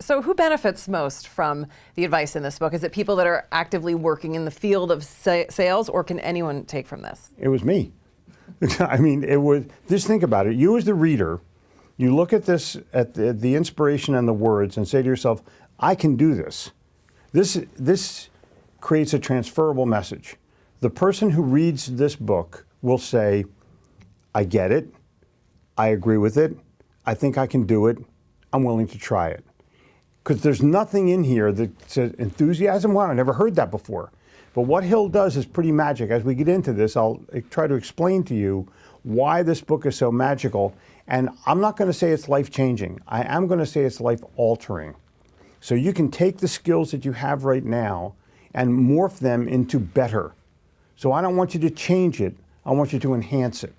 So who benefits most from the advice in this book? Is it people that are actively working in the field of sales, or can anyone take from this? It was me. I mean, it was, just think about it. You as the reader, you look at this, at the inspiration and the words and say to yourself, I can do this. This creates a transferable message. The person who reads this book will say, I get it, I agree with it, I think I can do it, I'm willing to try it. Because there's nothing in here that says enthusiasm. Wow, I never heard that before. But what Hill does is pretty magic. As we get into this, I'll try to explain to you why this book is so magical. And I'm not going to say it's life-changing. I am going to say it's life-altering. So you can take the skills that you have right now and morph them into better. So I don't want you to change it. I want you to enhance it.